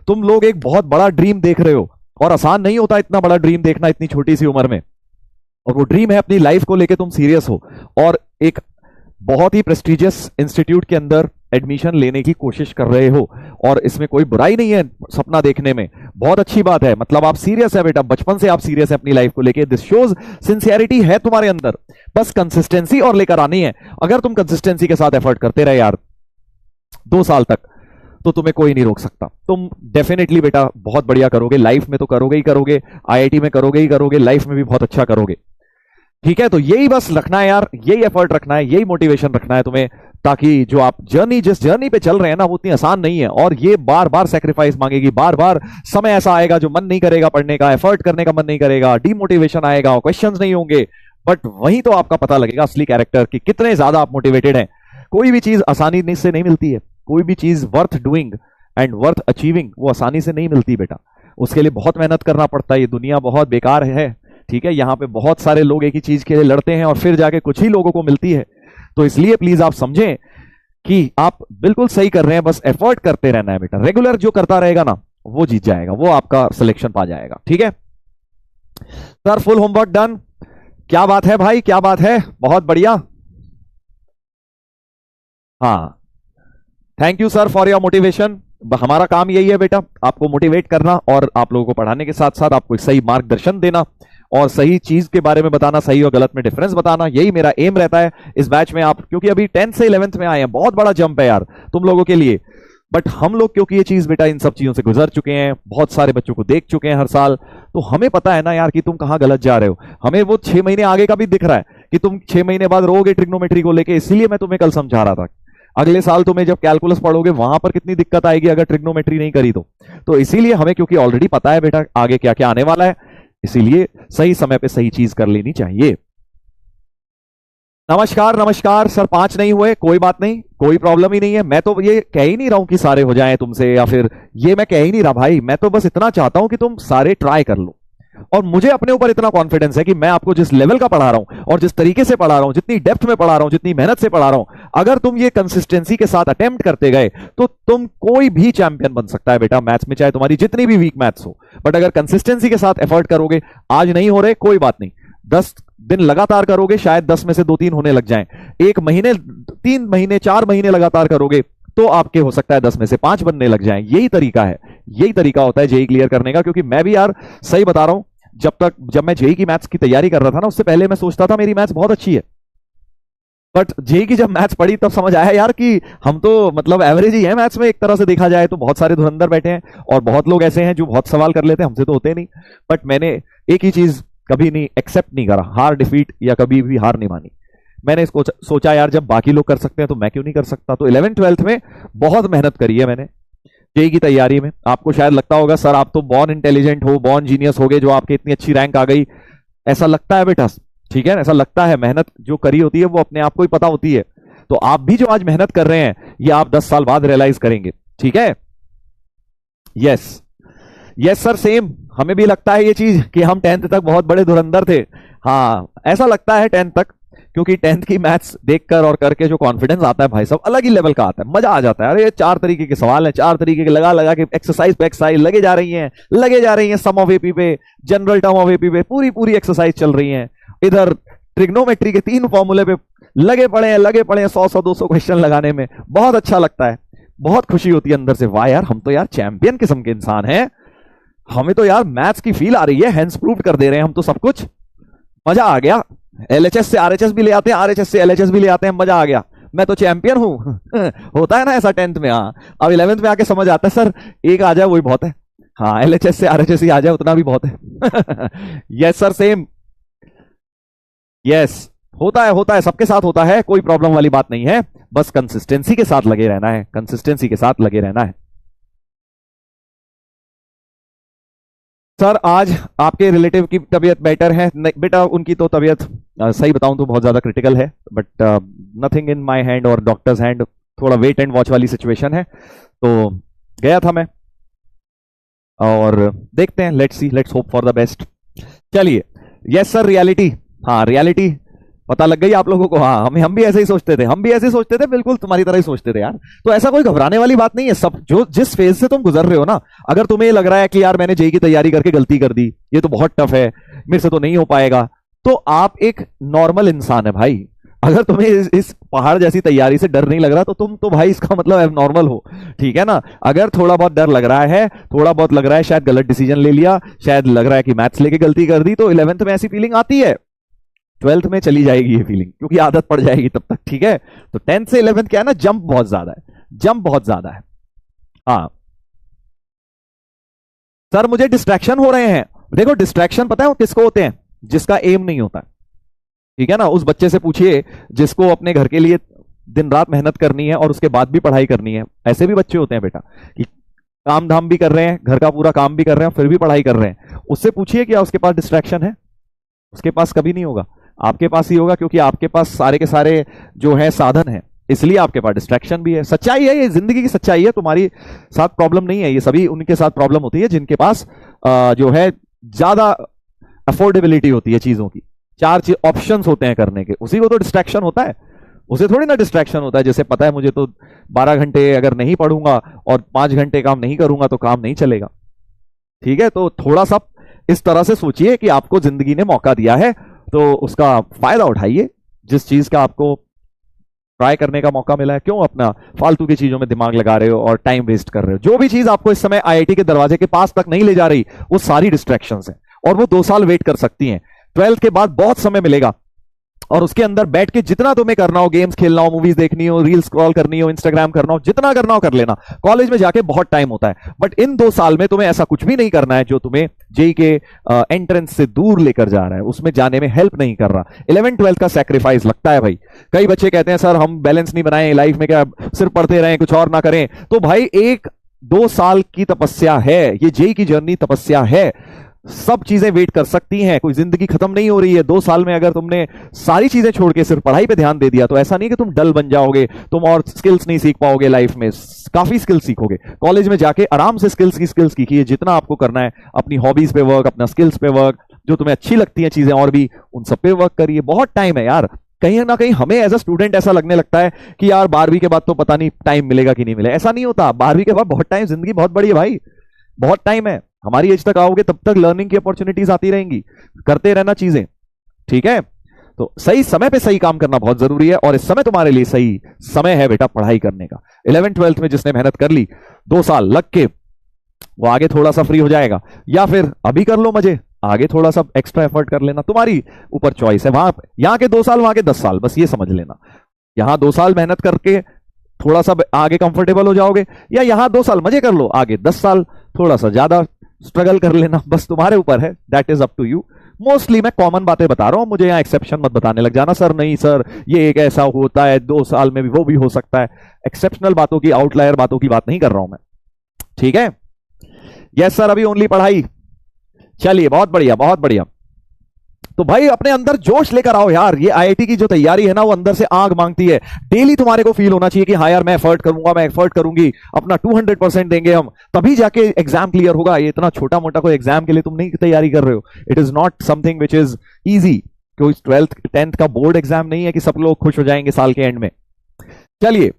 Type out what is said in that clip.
तुम लोग एक बहुत बड़ा ड्रीम देख रहे हो, और आसान नहीं होता इतना बड़ा ड्रीम देखना इतनी छोटी सी उम्र में। और वो ड्रीम है अपनी लाइफ को लेके तुम सीरियस हो, और एक बहुत ही प्रेस्टिजियस इंस्टीट्यूट के अंदर एडमिशन लेने की कोशिश कर रहे हो, और इसमें कोई बुराई नहीं है सपना देखने में, बहुत अच्छी बात है। मतलब आप सीरियस है बेटा, बचपन से आप सीरियस है अपनी लाइफ को लेके। दिस शोज सिंसियरिटी है तुम्हारे अंदर, बस कंसिस्टेंसी और लेकर आनी है। अगर तुम कंसिस्टेंसी के साथ एफर्ट करते रहे यार 2 साल तक, तो तुम्हें कोई नहीं रोक सकता। तुम डेफिनेटली बेटा बहुत बढ़िया करोगे, लाइफ में तो करोगे ही करोगे, आईआईटी में करोगे ही करोगे, लाइफ में भी बहुत अच्छा करोगे। ठीक है, तो यही बस रखना है यार, यही एफर्ट रखना है, यही मोटिवेशन रखना है तुम्हें, ताकि जो आप जर्नी, जिस जर्नी पे चल रहे हैं ना, वो उतनी आसान नहीं है, और ये बार बार सेक्रीफाइस मांगेगी। बार बार समय ऐसा आएगा जो मन नहीं करेगा पढ़ने का, एफर्ट करने का मन नहीं करेगा, डिमोटिवेशन आएगा, क्वेश्चंस नहीं होंगे, बट वहीं तो आपका पता लगेगा असली कैरेक्टर की कितने ज्यादा आप मोटिवेटेड हैं। कोई भी चीज आसानी से नहीं मिलती है, कोई भी चीज worth doing and worth achieving वो आसानी से नहीं मिलती बेटा, उसके लिए बहुत मेहनत करना पड़ता है। ये दुनिया बहुत बेकार है, ठीक है, यहाँ पे बहुत सारे लोग एक ही चीज के लिए लड़ते हैं और फिर जाके कुछ ही लोगों को मिलती है। तो इसलिए प्लीज आप समझें कि आप बिल्कुल सही कर रहे हैं, बस एफर्ट करते रहना है बेटा। रेगुलर जो करता रहेगा ना वो जीत जाएगा, वो आपका सिलेक्शन पा जाएगा। ठीक है सर, फुल होमवर्क डन। क्या बात है भाई, क्या बात है, बहुत बढ़िया। हाँ, thank you sir for your motivation. हमारा काम यही है बेटा, आपको मोटिवेट करना और आप लोगों को पढ़ाने के साथ साथ आपको सही मार्गदर्शन देना और सही चीज के बारे में बताना, सही और गलत में डिफरेंस बताना, यही मेरा एम रहता है इस बैच में। आप क्योंकि अभी 10th से 11th में आए हैं, बहुत बड़ा जंप है यार तुम लोगों के लिए, बट हम लोग क्योंकि ये चीज बेटा इन सब चीजों से गुजर चुके हैं, बहुत सारे बच्चों को देख चुके हैं हर साल, तो हमें पता है ना यार कि तुम कहां गलत जा रहे हो। हमें वो 6 महीने आगे का भी दिख रहा है कि तुम 6 महीने बाद रोगे ट्रिग्नोमेट्री को लेके, इसीलिए मैं तुम्हें कल समझा रहा था अगले साल तुम्हें जब कैलकुलस पढ़ोगे वहां पर कितनी दिक्कत आएगी अगर ट्रिग्नोमेट्री नहीं करी तो इसीलिए हमें क्योंकि ऑलरेडी पता है बेटा आगे क्या क्या आने वाला है, इसीलिए सही समय पे सही चीज कर लेनी चाहिए। नमस्कार नमस्कार सर, 5 नहीं हुए, कोई बात नहीं, कोई प्रॉब्लम ही नहीं है। मैं तो ये कह ही नहीं रहा हूं कि सारे हो जाएं तुमसे, या फिर ये मैं कह ही नहीं रहा भाई, मैं तो बस इतना चाहता हूं कि तुम सारे ट्राई कर लो। और मुझे अपने ऊपर इतना कॉन्फिडेंस है कि मैं आपको जिस लेवल का पढ़ा रहा हूं और जिस तरीके से पढ़ा रहा हूं, जितनी डेप्थ में पढ़ा रहा हूं, जितनी मेहनत से पढ़ा रहा हूं, अगर तुम ये कंसिस्टेंसी के साथ अटेम्प्ट करते गए तो तुम कोई भी चैंपियन बन सकता है बेटा मैथ्स में, चाहे तुम्हारी जितनी भी वीक मैथ्स हो। बट अगर कंसिस्टेंसी के साथ एफर्ट करोगे, आज नहीं हो रहे कोई बात नहीं, 10 दिन लगातार करोगे, शायद 10 में से 2-3 होने लग जाएं, 1 महीने 3 महीने 4 महीने लगातार करोगे तो आपके हो सकता है 10 में से 5 बनने लग जाएं। यही तरीका है, यही तरीका होता है जेई क्लियर करने का। क्योंकि मैं भी यार सही बता रहा हूं, जब मैं जेई की मैथ्स की तैयारी कर रहा था ना, उससे पहले मैं सोचता था मेरी मैथ्स बहुत अच्छी है, बट जेई की जब मैथ्स पढ़ी तब समझ आया यार कि हम तो मतलब एवरेज ही है मैथ्स में, एक तरह से देखा जाए तो। बहुत सारे धुरंधर बैठे हैं और बहुत लोग ऐसे हैं जो बहुत सवाल कर लेते हैं, हमसे तो होते नहीं। बट मैंने एक ही चीज कभी नहीं एक्सेप्ट नहीं करा, हार डिफीट या कभी भी हार नहीं मानी। मैंने इसको सोचा यार जब बाकी लोग कर सकते हैं तो मैं क्यों नहीं कर सकता। तो 11th-12th में बहुत मेहनत करी है मैंने जेई की तैयारी में। आपको शायद लगता होगा सर आप तो बॉर्न इंटेलिजेंट हो, बॉर्न जीनियस हो गए जो आपके इतनी अच्छी रैंक आ गई, ऐसा लगता है बेटा, ठीक है, ऐसा लगता है। मेहनत जो करी होती है वो अपने आप को ही पता होती है। तो आप भी जो आज मेहनत कर रहे हैं ये आप 10 साल बाद रियलाइज करेंगे, ठीक है। यस यस सर, सेम हमें भी लगता है ये चीज कि हम 10th तक बहुत बड़े धुरंधर थे। हाँ ऐसा लगता है 10th तक, क्योंकि 10th की मैथ्स देखकर और करके जो कॉन्फिडेंस आता है भाई साहब अलग ही लेवल का आता है, मजा आ जाता है। अरे ये 4 तरीके के सवाल हैं, 4 तरीके के लगा लगा के एक्सरसाइज पे एक्सरसाइज लगे जा रही हैं, सम ऑफ एपी पे, जनरल टर्म ऑफ एपी पे, पूरी एक्सरसाइज चल रही है। इधर ट्रिग्नोमेट्री के 3 फॉर्मूले पे लगे पड़े हैं 100-200 क्वेश्चन लगाने में। बहुत अच्छा लगता है, बहुत खुशी होती है अंदर से, वाह यार हम तो यार चैंपियन किस्म के इंसान हैं, हमें तो यार मैथ्स की फील आ रही है, हैंड्स प्रूव कर दे रहे हैं हम तो सब कुछ, मजा आ गया। एलएचएस से आरएचएस भी ले आते हैं, आरएचएस से एलएचएस भी ले आते हैं, मजा आ गया, मैं तो चैंपियन हूं। होता है ना ऐसा 10th में। हाँ अब 11th में आके समझ आता है सर एक आ जाए वही बहुत है। हाँ एलएचएस से आरएचएस ही आ जाए उतना भी बहुत है। यस सर सेम, यस होता है, सबके साथ होता है, कोई प्रॉब्लम वाली बात नहीं है, बस कंसिस्टेंसी के साथ लगे रहना है, कंसिस्टेंसी के साथ लगे रहना है। सर आज आपके रिलेटिव की तबीयत बेटर है बेटा, उनकी तो तबीयत सही बताऊं तो बहुत ज्यादा क्रिटिकल है, but nothing in my hand और डॉक्टर्स हैंड, थोड़ा वेट एंड वॉच वाली सिचुएशन है। तो गया था मैं और देखते हैं, let's see, let's hope for the best. चलिए यस सर, रियलिटी, हाँ रियलिटी पता लग गई आप लोगों को? हाँ, हम भी ऐसे ही सोचते थे, हम भी ऐसे ही सोचते थे, बिल्कुल तुम्हारी तरह ही सोचते थे यार। तो ऐसा कोई घबराने वाली बात नहीं है। सब जो जिस फेज से तुम गुजर रहे हो ना, अगर तुम्हें लग रहा है कि यार मैंने जेई की तैयारी करके गलती कर दी, ये तो बहुत टफ है, मेरे से तो नहीं हो पाएगा, तो आप एक नॉर्मल इंसान है भाई। अगर तुम्हें इस पहाड़ जैसी तैयारी से डर नहीं लग रहा तो तुम तो भाई इसका मतलब एबनॉर्मल हो, ठीक है ना। अगर थोड़ा बहुत डर लग रहा है, थोड़ा बहुत लग रहा है शायद गलत डिसीजन ले लिया, शायद लग रहा है कि मैथ्स लेके गलती कर दी, तो 11th में ऐसी फीलिंग आती है, 12th में चली जाएगी ये फीलिंग, क्योंकि आदत पड़ जाएगी तब तक, ठीक है। तो 10th से 11th क्या है ना, जंप बहुत ज्यादा है, जंप बहुत ज्यादा है। हाँ सर मुझे डिस्ट्रैक्शन हो रहे हैं। देखो डिस्ट्रैक्शन पता है वो किसको होते हैं? जिसका एम नहीं होता, ठीक है ना। उस बच्चे से पूछिए जिसको अपने घर के लिए दिन रात मेहनत करनी है और उसके बाद भी पढ़ाई करनी है। ऐसे भी बच्चे होते हैं बेटा कि काम धाम भी कर रहे हैं, घर का पूरा काम भी कर रहे हैं, फिर भी पढ़ाई कर रहे हैं। उससे पूछिए क्या उसके पास डिस्ट्रैक्शन है? उसके पास कभी नहीं होगा, आपके पास ही होगा, क्योंकि आपके पास सारे के सारे जो है साधन है, इसलिए आपके पास डिस्ट्रैक्शन भी है। सच्चाई है, ये जिंदगी की सच्चाई है, तुम्हारी साथ प्रॉब्लम नहीं है, ये सभी उनके साथ प्रॉब्लम होती है जिनके पास जो है ज्यादा अफोर्डेबिलिटी होती है चीजों की, चार ऑप्शंस होते हैं करने के, उसी को तो डिस्ट्रैक्शन होता है। उसे थोड़ी ना डिस्ट्रैक्शन होता है जैसे पता है मुझे तो 12 घंटे अगर नहीं पढ़ूंगा और 5 घंटे काम नहीं करूंगा तो काम नहीं चलेगा, ठीक है। तो थोड़ा सा इस तरह से सोचिए कि आपको जिंदगी ने मौका दिया है तो उसका फायदा उठाइए। जिस चीज का आपको ट्राई करने का मौका मिला है, क्यों अपना फालतू की चीजों में दिमाग लगा रहे हो और टाइम वेस्ट कर रहे हो? जो भी चीज आपको इस समय आईआईटी के दरवाजे के पास तक नहीं ले जा रही, वो सारी डिस्ट्रैक्शंस हैं और वो 2 साल वेट कर सकती हैं। 12th के बाद बहुत समय मिलेगा और उसके अंदर बैठ के जितना तुम्हें करना हो, गेम्स खेलना हो, मूवीज देखनी हो, रील स्क्रॉल करनी हो, इंस्टाग्राम करना हो, जितना करना हो कर लेना। कॉलेज में जाके बहुत टाइम होता है, बट इन 2 साल में तुम्हें ऐसा कुछ भी नहीं करना है जो तुम्हें जेई के एंट्रेंस से दूर लेकर जा रहा है, उसमें जाने में हेल्प नहीं कर रहा। 11th 12th का सैक्रिफाइस लगता है भाई। कई बच्चे कहते हैं सर हम बैलेंस नहीं बनाए लाइफ में, क्या सिर्फ पढ़ते रहें कुछ और ना करें? तो भाई 1-2 साल की तपस्या है, ये जेई की जर्नी तपस्या है। सब चीजें वेट कर सकती हैं, कोई जिंदगी खत्म नहीं हो रही है। 2 साल में अगर तुमने सारी चीजें छोड़ के सिर्फ पढ़ाई पे ध्यान दे दिया तो ऐसा नहीं कि तुम डल बन जाओगे, तुम और स्किल्स नहीं सीख पाओगे लाइफ में, काफी स्किल्स सीखोगे। कॉलेज में जाके आराम से स्किल्स सीखिए, जितना आपको करना है, अपनी हॉबीज पे वर्क, अपना स्किल्स पे वर्क, जो तुम्हें अच्छी लगती हैं चीजें और भी उन सब पे वर्क करिए। बहुत टाइम है यार। कहीं ना कहीं हमें एज अ स्टूडेंट ऐसा लगने लगता है कि यार 12वीं के बाद तो पता नहीं टाइम मिलेगा कि नहीं मिलेगा। ऐसा नहीं होता, 12वीं के बाद बहुत टाइम, जिंदगी बहुत बड़ी है भाई, बहुत टाइम है। हमारी एज तक आओगे तब तक लर्निंग की अपॉर्चुनिटीज आती रहेंगी, करते रहना चीजें, ठीक है। तो सही समय पे सही काम करना बहुत जरूरी है और इस समय तुम्हारे लिए सही समय है बेटा पढ़ाई करने का। 11th 12th में जिसने मेहनत कर ली 2 साल लग के, वो आगे थोड़ा सा फ्री हो जाएगा, या फिर अभी कर लो मजे, आगे थोड़ा सा एक्स्ट्रा एफर्ट कर लेना, तुम्हारी ऊपर चॉइस है। वहां यहाँ के 2 साल, वहां के 10 साल, बस ये समझ लेना। यहां 2 साल मेहनत करके थोड़ा सा आगे कंफर्टेबल हो जाओगे, या यहां 2 साल मजे कर लो, आगे 10 साल थोड़ा सा ज्यादा स्ट्रगल कर लेना, बस तुम्हारे ऊपर है, that is up to you. Mostly मैं कॉमन बातें बता रहा हूं, मुझे यहां एक्सेप्शन मत बताने लग जाना सर, नहीं सर ये एक ऐसा होता है 2 साल में भी वो भी हो सकता है। एक्सेप्शनल बातों की, आउटलायर बातों की बात नहीं कर रहा हूं मैं, ठीक है। यस सर, अभी ओनली पढ़ाई। चलिए बहुत बढ़िया, बहुत बढ़िया। तो भाई अपने अंदर जोश लेकर आओ यार। ये आईआईटी की जो तैयारी है ना, वो अंदर से आग मांगती है। डेली तुम्हारे को फील होना चाहिए कि हाँ यार मैं एफर्ट करूंगा, मैं एफर्ट करूंगी, अपना 200% देंगे हम, तभी जाके एग्जाम क्लियर होगा। ये इतना छोटा मोटा कोई एग्जाम के लिए तुम नहीं तैयारी कर रहे हो। It is not something which is easy. कोई 12th 10th का बोर्ड एग्जाम नहीं है कि सब लोग खुश हो जाएंगे साल के एंड में। चलिए